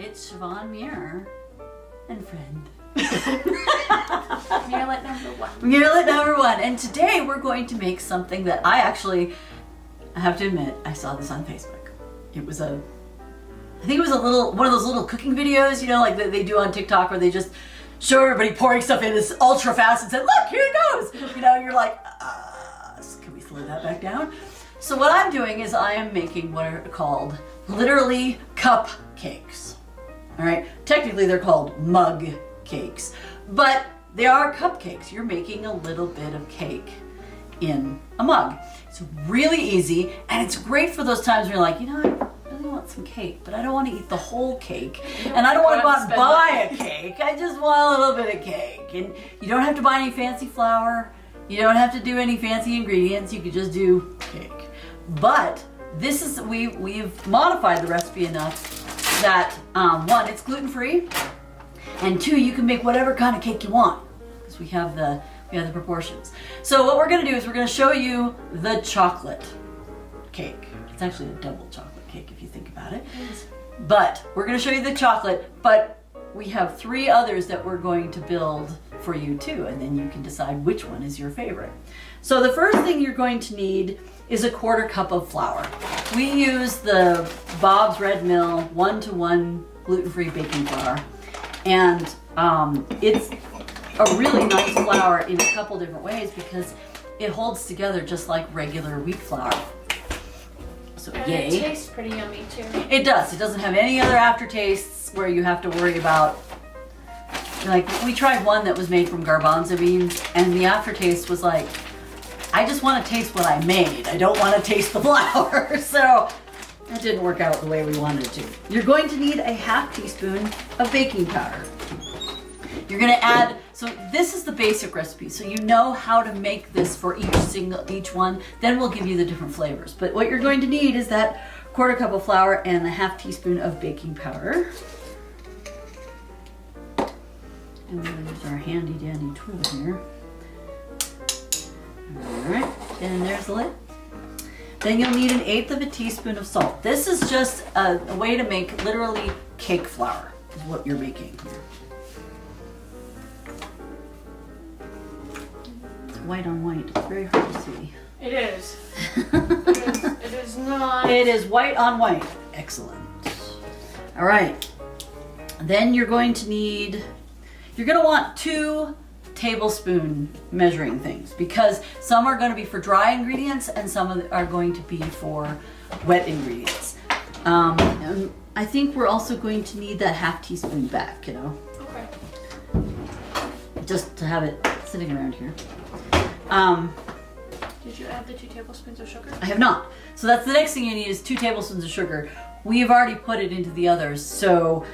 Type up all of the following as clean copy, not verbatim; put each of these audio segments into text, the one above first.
It's Siobhan Muir and friend. Meerlet number 1. Meerlet number 1. And today we're going to make something that I have to admit, I saw this on Facebook. It was I think it was one of those little cooking videos, you know, like that they do on TikTok where they just show everybody pouring stuff in this ultra fast and say, look, here it goes. You know, you're like, can we slow that back down? So what I'm doing is I am making what are called literally cupcakes. All right, technically they're called mug cakes, but they are cupcakes. You're making a little bit of cake in a mug. It's really easy, and it's great for those times where you're like, you know, I really want some cake, but I don't want to eat the whole cake, and I don't want to go out and buy a cake. I just want a little bit of cake, and you don't have to buy any fancy flour. You don't have to do any fancy ingredients. You could just do cake. But this is we've modified the recipe enough that 1, it's gluten-free, and 2, you can make whatever kind of cake you want because we have the proportions. So what we're going to do is we're going to show you the chocolate cake. It's actually a double chocolate cake if you think about it. But we're going to show you the chocolate, but we have 3 others that we're going to build for you too, and then you can decide which one is your favorite. So the first thing you're going to need is a 1/4 cup of flour. We use the Bob's Red Mill 1-to-1 gluten-free baking flour, and it's a really nice flour in a couple different ways because it holds together just like regular wheat flour. So yay. It tastes pretty yummy too. It does. It doesn't have any other aftertastes where you have to worry about, like, we tried one that was made from garbanzo beans and the aftertaste was like, I just want to taste what I made. I don't want to taste the flour. So that didn't work out the way we wanted it to.'s going to need a 1/2 teaspoon of baking powder. You're going to add, so this is the basic recipe, so you know how to make this for each one. Then we'll give you the different flavors. But what you're going to need is that 1/4 cup of flour and a 1/2 teaspoon of baking powder. And we're going to use our handy dandy tool here. Alright, and there's the lid. Then you'll need 1/8 teaspoon of salt. This is just a way to make literally cake flour, is what you're making here. It's white on white, it's very hard to see. It is. It is not. It is white on white. Excellent. Alright, then you're going to want 2 tablespoon measuring things because some are going to be for dry ingredients and some are going to be for wet ingredients. And I think we're also going to need that 1/2 teaspoon back, you know. Okay. Just to have it sitting around here. Did you add the 2 tablespoons of sugar? I have not. So that's the next thing you need is 2 tablespoons of sugar. We've already put it into the others, so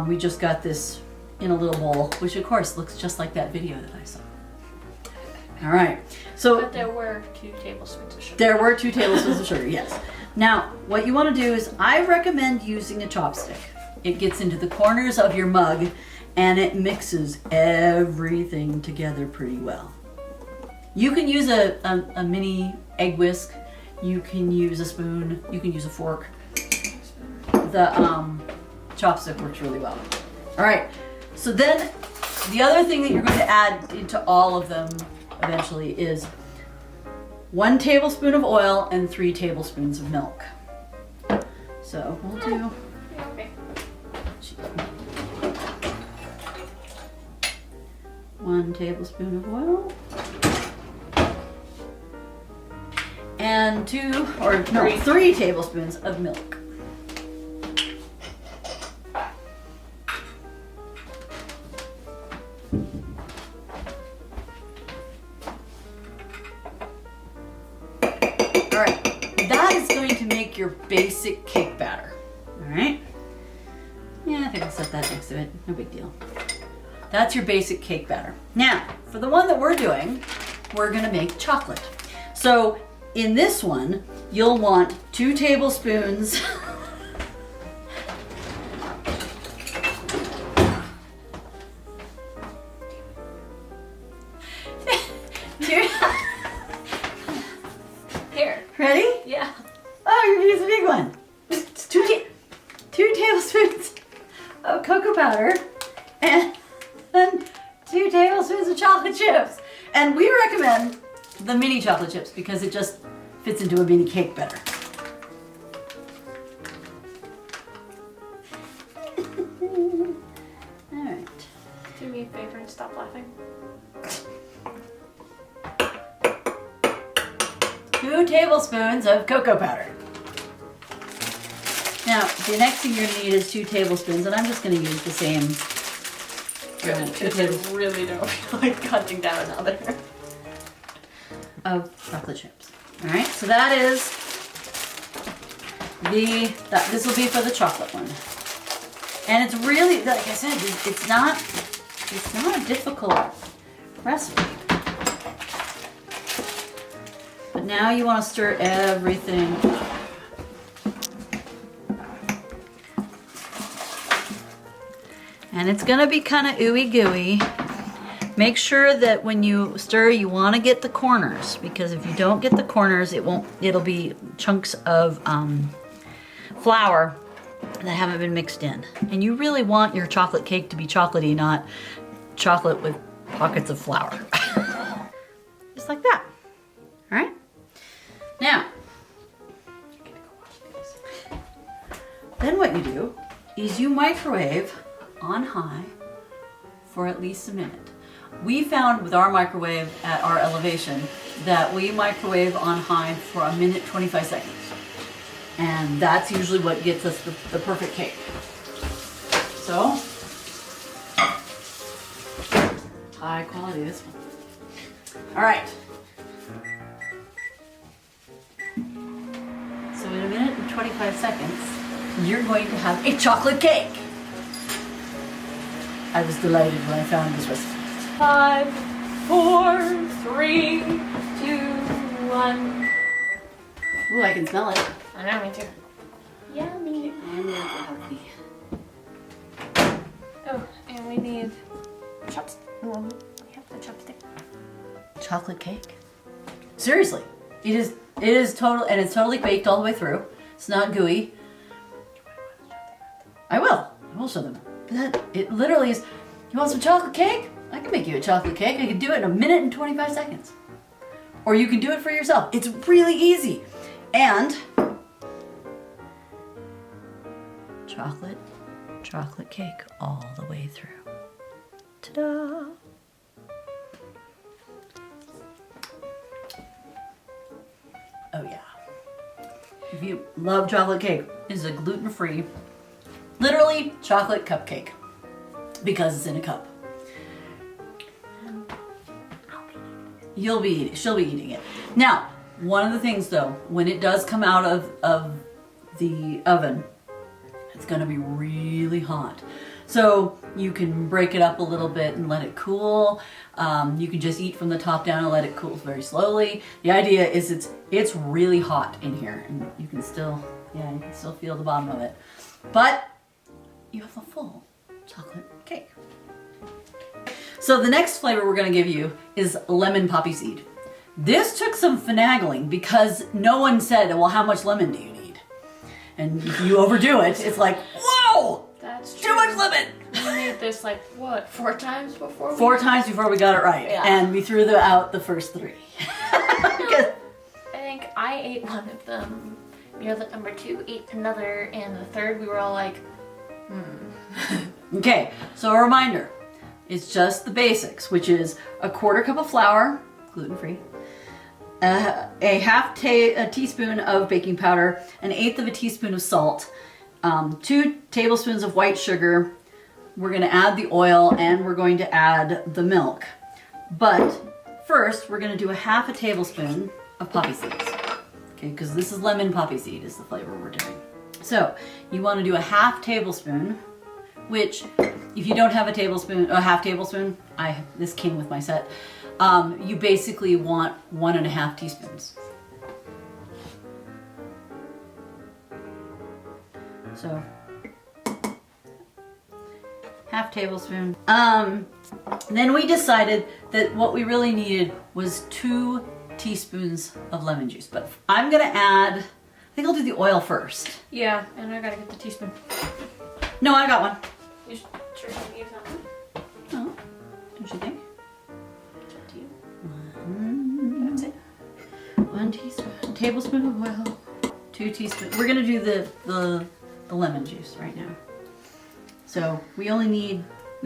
we just got this in a little bowl, which of course looks just like that video that I saw. All right, so But there were 2 tablespoons of sugar. there were 2 tablespoons of sugar, yes. Now, what you want to do is I recommend using a chopstick. It gets into the corners of your mug and it mixes everything together pretty well. You can use a mini egg whisk. You can use a spoon. You can use a fork. The chopstick works really well. All right. So then the other thing that you're going to add into all of them eventually is 1 tablespoon of oil and 3 tablespoons of milk. So we'll do... Okay. 1 tablespoon of oil. And 3 tablespoons of milk. Your basic cake batter. All right. Yeah, I think I'll set that next to it. No big deal. That's your basic cake batter. Now, for the one that we're doing, we're going to make chocolate. So in this one, you'll want 2 tablespoons Here. Ready? Yeah. Oh, you're gonna use a big one. 2 tablespoons of cocoa powder and 2 tablespoons of chocolate chips. And we recommend the mini chocolate chips because it just fits into a mini cake better. All right. Do me a favor and stop laughing. 2 tablespoons of cocoa powder. Now, the next thing you're going to need is 2 tablespoons, and I'm just going to use the same. Good, because I really don't feel like cutting down another. Of chocolate chips. All right, so that is this will be for the chocolate one. And it's really, like I said, it's not a difficult recipe. But now you want to stir everything. And it's gonna be kind of ooey gooey. Make sure that when you stir, you want to get the corners, because if you don't get the corners, it'll be chunks of flour that haven't been mixed in. And you really want your chocolate cake to be chocolatey, not chocolate with pockets of flour. Just like that. All right? Now, then what you do is you microwave on high for at least a minute. We found with our microwave at our elevation that we microwave on high for 1 minute 25 seconds. And that's usually what gets us the perfect cake. So, high quality this one. All right. So in 1 minute and 25 seconds, you're going to have a chocolate cake. I was delighted when I found this recipe. 5, 4, 3, 2, 1. Ooh, I can smell it. I know, me too. Yummy. And it's healthy. Oh, and we need chopstick. Well, we have the chopstick. Chocolate cake. Seriously, it is total, and it's totally baked all the way through. It's not gooey. I will show them. It literally is. You want some chocolate cake? I can make you a chocolate cake. I can do it in 1 minute and 25 seconds. Or you can do it for yourself. It's really easy. And chocolate cake all the way through. Ta-da! Oh yeah. If you love chocolate cake, it's a gluten-free, literally chocolate cupcake, because it's in a cup. She'll be eating it. Now, one of the things though, when it does come out of the oven, it's gonna be really hot. So you can break it up a little bit and let it cool. You can just eat from the top down and let it cool very slowly. The idea is it's really hot in here, and you can still feel the bottom of it. But you have a full chocolate cake. So the next flavor we're gonna give you is lemon poppy seed. This took some finagling because no one said, well, how much lemon do you need? And if you overdo it, it's like, whoa! That's true. Too much lemon! We made this like, what, 4 times before? 4 times before we got it right. Yeah. And we threw out the first 3. I think I ate one of them. The number 2 ate another, and the third we were all like, Okay, so a reminder. It's just the basics, which is 1/4 cup of flour, gluten-free, a half teaspoon of baking powder, 1/8 of a teaspoon of salt, 2 tablespoons of white sugar. We're going to add the oil, and we're going to add the milk. But first, we're going to do 1/2 tablespoon of poppy seeds. Okay, because this is lemon poppy seed is the flavor we're doing. So you want to do 1/2 tablespoon, which if you don't have a half tablespoon, this came with my set. You basically want 1.5 teaspoons. So, 1/2 tablespoon. Then we decided that what we really needed was 2 teaspoons of lemon juice. But I'm gonna add, I think I'll do the oil first. yeah, and I gotta get the teaspoon. No, I got one. You sure you use that one? Oh, don't you think? It's up to you. That's it. 1 tablespoon of oil. 2 teaspoons. We're gonna do the lemon juice right now. So we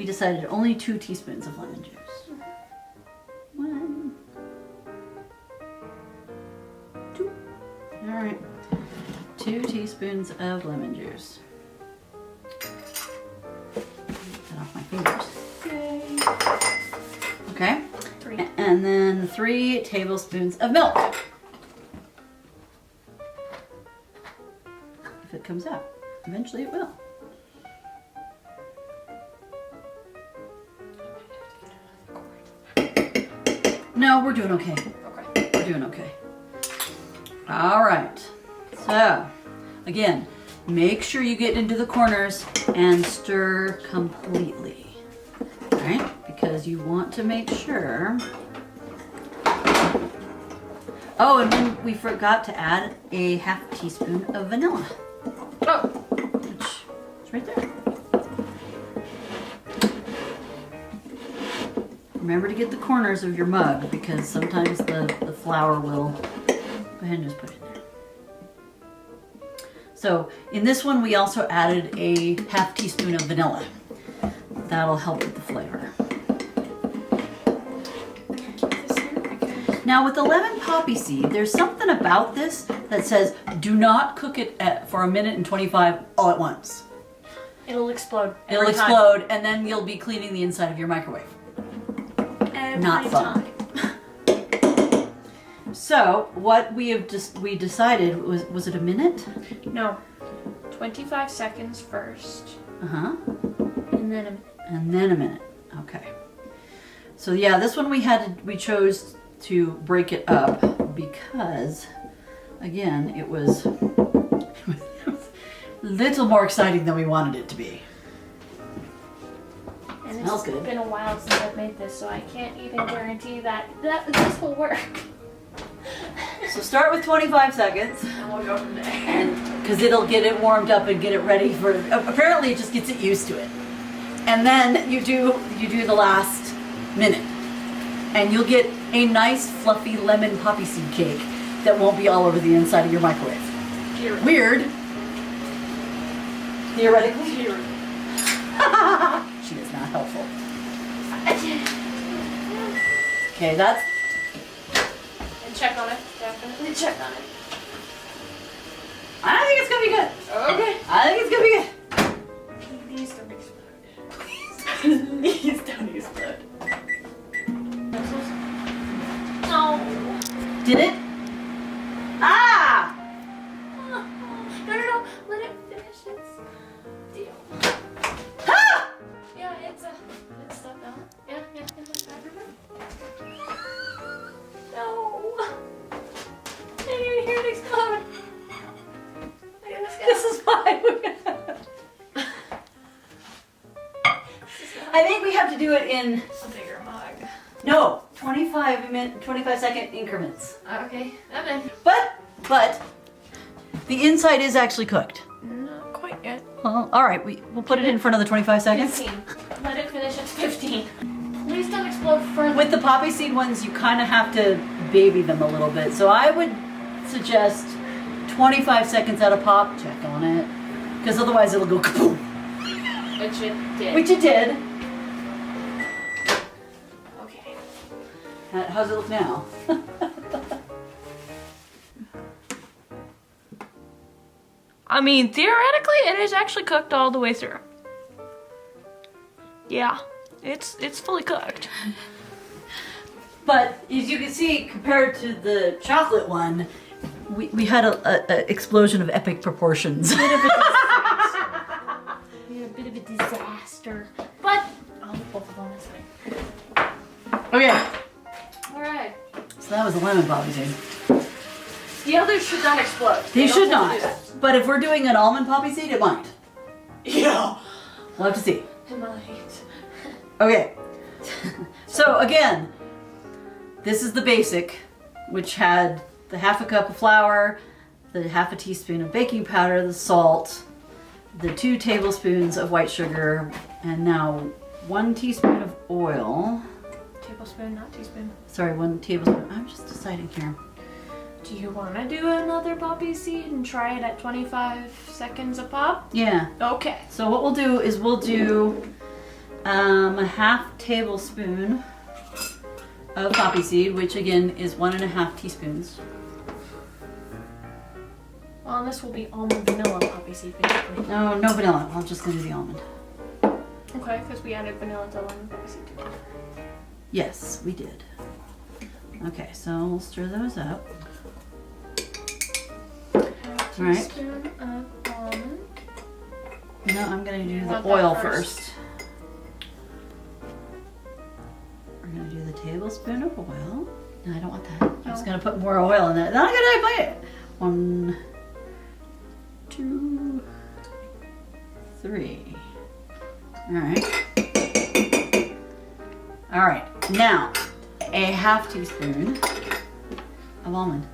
decided only 2 teaspoons of lemon juice. 1, 2. All right. 2 teaspoons of lemon juice. Get off my fingers. Yay. Okay. 3. And then 3 tablespoons of milk. If it comes out. Eventually it will. No, we're doing okay. Okay. We're doing okay. All right. So, again, make sure you get into the corners and stir completely. All right? Because you want to make sure. Oh, and then we forgot to add a ½ teaspoon of vanilla. Oh. Which is right there. Remember to get the corners of your mug because sometimes the flour will. Go ahead and just put it in there. So in this one we also added a ½ teaspoon of vanilla. That'll help with the flavor. Now with the lemon poppy seed, there's something about this that says do not cook it for 1 minute and 25 all at once. It'll explode. It'll explode and then you'll be cleaning the inside of your microwave. Not fun. So what we decided was it a minute? No. 25 seconds first. Uh-huh. And then a minute. And then a minute. Okay. So yeah, this one we chose to break it up because again, it was a little more exciting than we wanted it to be. And Smells it's good. been a while since I've made this, so I can't even guarantee that this will work. So start with 25 seconds. And we'll go from there. And because it'll get it warmed up and get it ready for. Apparently, it just gets it used to it. And then you do the last minute, and you'll get a nice fluffy lemon poppy seed cake that won't be all over the inside of your microwave. Weird. Theoretically. She is not helpful. Okay, that's. And check on it. Definitely check on it. I think it's gonna be good. Okay. I think it's gonna be good. Please don't explode. Please don't explode. No. Did it? Ah! No. Let it finish its deal. Ah! Yeah, it's stuck now. Yeah. No. I didn't even hear it explode. This is why I think we have to do it in a bigger mug. 25-second increments. Okay, I'm in. But the inside is actually cooked. Not quite yet. Well, all right, we'll put it in for another 25 seconds. 15. Let it finish at 15. Please don't explode further. With the poppy seed ones, you kind of have to baby them a little bit. So I would suggest 25 seconds at a pop. Check on it, because otherwise it'll go kaboom. Which it did. Which it did. Okay. How's it look now? I mean, theoretically, it is actually cooked all the way through. Yeah, it's fully cooked. But as you can see, compared to the chocolate one, we had a explosion of epic proportions. We had a bit of a disaster. But I'll put both of them this way. Okay, Alright. so that was a lemon poppy seed. The others should not explode. They should don't not. do that. But if we're doing an almond poppy seed, it might. Yeah. We'll have to see. It might. Okay. So again, this is the basic, which had the ½ cup of flour, the ½ teaspoon of baking powder, the salt, the 2 tablespoons of white sugar, and now 1 teaspoon of oil. Tablespoon, not teaspoon. Sorry, 1 tablespoon. I'm just deciding here. Do you want to do another poppy seed and try it at 25 seconds a pop? Yeah. Okay. So what we'll do is we'll do a half tablespoon of poppy seed, which again is 1.5 teaspoons. Well, and this will be almond vanilla poppy seed, basically. No, no vanilla. I'm just gonna do the almond. Okay, because we added vanilla to lemon poppy seed too. Yes, we did. Okay, so we'll stir those up. Right. Teaspoon of almond. No, I'm gonna do the Want that oil first? first. We're gonna do the tablespoon of oil. No, I don't want that. I'm just gonna put more oil in that. Then I'm gonna put it. 1, 2, 3. All right. All right. Now, a half teaspoon of almond.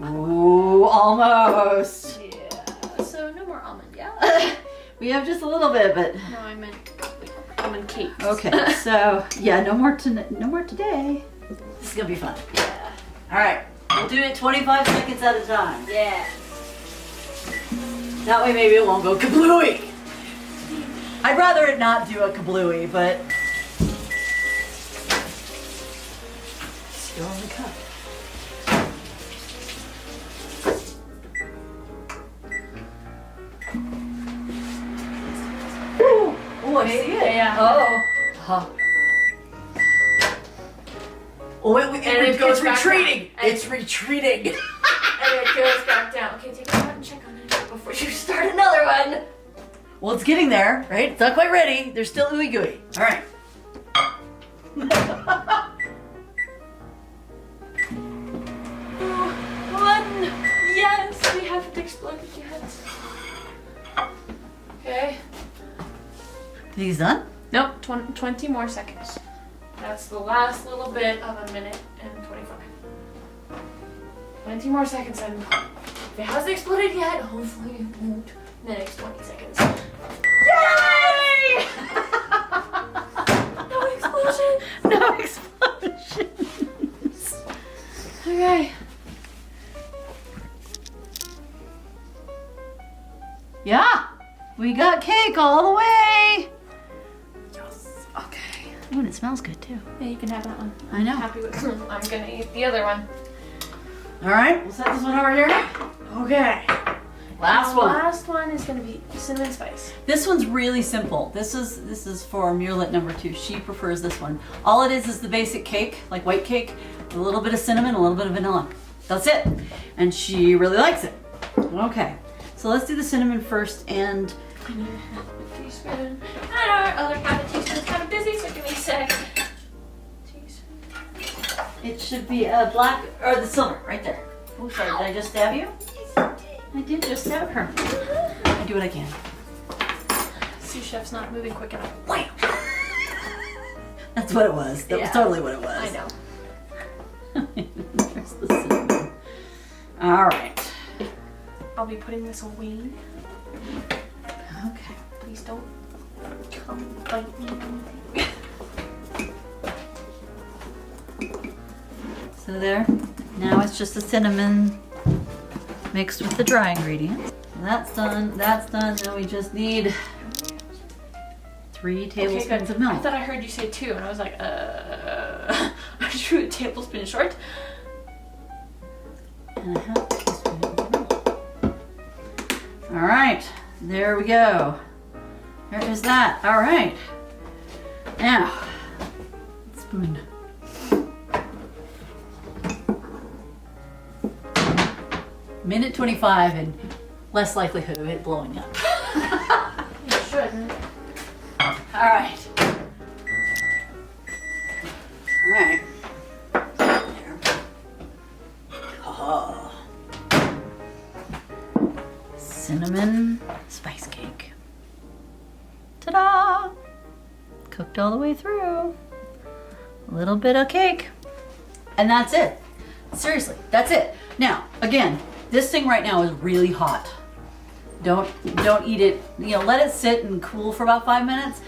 Ooh, almost. Yeah. So no more almond, yeah? We have just a little bit, but No, I meant almond cakes. okay. So yeah, no more today. This is gonna be fun. Yeah. All right, we'll do it 25 seconds at a time. Yeah. That way, maybe it won't go kablooey. I'd rather it not do a kablooey, but still in the cup. Oh, I see it. Yeah. Oh. Huh. Oh, it goes it's back retreating. down. It's retreating. And it goes back down. Okay, take it out and check on it before you start another one. Well, it's getting there, right? It's not quite ready. There's still ooey gooey. All right. 1. Yes, we haven't exploded yet. Okay. Think he's done? Nope, 20 more seconds. That's the last little bit of a minute and 25. 20 more seconds and if it hasn't exploded yet, hopefully it won't in the next 20 seconds. Yay! No explosion! No explosions. Okay. Yeah, we got cake all the way. Yes. Okay. Ooh, and it smells good too. Yeah, you can have that one. I know. Happy with I'm gonna eat the other one. All right, we'll set this one over here. Okay. Last The one. last one is gonna be cinnamon spice. This one's really simple. This is for Muirlet number 2. She prefers this one. All it is the basic cake, like white cake, with a little bit of cinnamon, a little bit of vanilla. That's it. And she really likes it. Okay. So let's do the cinnamon first, and I need a half a teaspoon. And our other half a teaspoon's kind of busy, so give me a sec. Teaspoon. it should be a black, or the silver, right there. Oh, sorry, did I just stab you? I did just stab her. I do what I can. Sous chef's not moving quick enough. Wham! That's what it was. That was Yeah. totally what it was. I know. There's the cinnamon. All right. I'll be putting this away. Okay. Please don't come bite me. So there. Now it's just the cinnamon mixed with the dry ingredients. That's done. That's done. Now we just need 3 tablespoons of milk. I thought I heard you say 2, and I was like, I drew a tablespoon short. And a half teaspoon of milk. All right. There we go. There is that. All right. Now, spoon. Minute 25 and less likelihood of it blowing up. You shouldn't. All right. All right. There. Oh. Cinnamon spice cake. Ta-da! Cooked all the way through. A little bit of cake. And that's it. Seriously, that's it. Now, again, this thing right now is really hot. Don't eat it, let it sit and cool for about 5 minutes.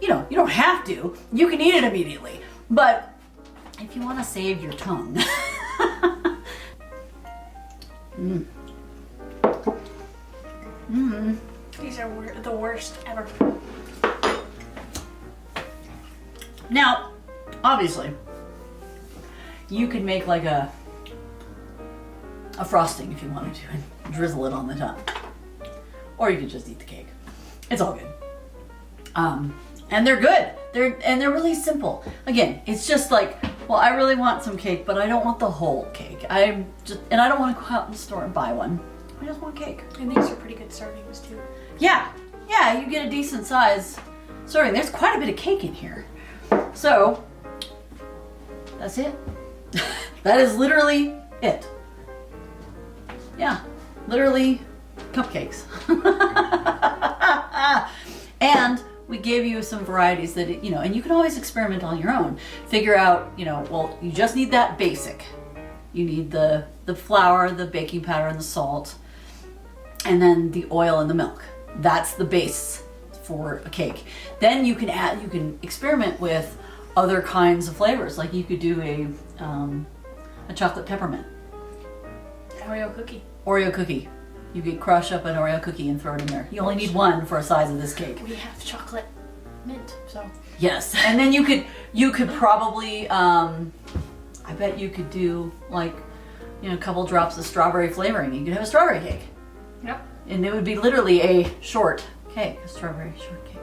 You don't have to. You can eat it immediately. But if you want to save your tongue. These are the worst ever. Now, obviously, you could make like a frosting if you wanted to and drizzle it on the top. Or you could just eat the cake. It's all good. And they're good. They're really simple. Again, it's just like, well, I really want some cake, but I don't want the whole cake. And I don't want to go out in the store and buy one. I just want cake. And these are pretty good servings too. Yeah, you get a decent size serving. There's quite a bit of cake in here. So, that's it. That is literally it. Yeah, literally cupcakes. And we gave you some varieties that, and you can always experiment on your own. Figure out, well, you just need that basic. You need the flour, the baking powder, and the salt, and then the oil and the milk. That's the base for a cake. Then you can experiment with other kinds of flavors. Like you could do a chocolate peppermint. Oreo cookie. Oreo cookie. You could crush up an Oreo cookie and throw it in there. You only need one for a size of this cake. We have chocolate mint, so. Yes, and then you could probably, I bet you could do like, a couple drops of strawberry flavoring. You could have a strawberry cake. Yep. And it would be literally a short cake, a strawberry shortcake.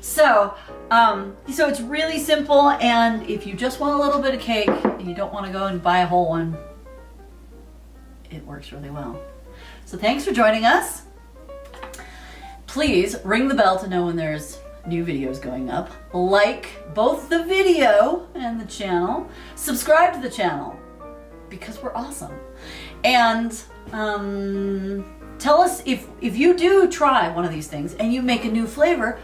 So, so it's really simple, and if you just want a little bit of cake and you don't want to go and buy a whole one, it works really well. So thanks for joining us. Please ring the bell to know when there's new videos going up. Like both the video and the channel. Subscribe to the channel because we're awesome. And tell us if you do try one of these things and you make a new flavor,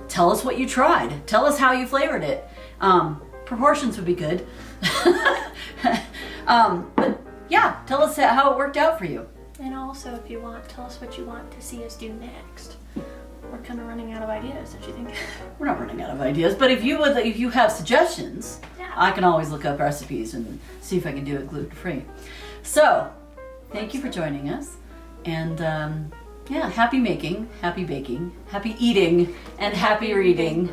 tell us what you tried. Tell us how you flavored it. Proportions would be good. But yeah, tell us how it worked out for you. And also, if you want, tell us what you want to see us do next. We're kind of running out of ideas, don't you think? We're not running out of ideas, but if you have suggestions, Yeah. I can always look up recipes and see if I can do it gluten-free. So, thank you for joining us, and happy making, happy baking, happy eating, and happy reading.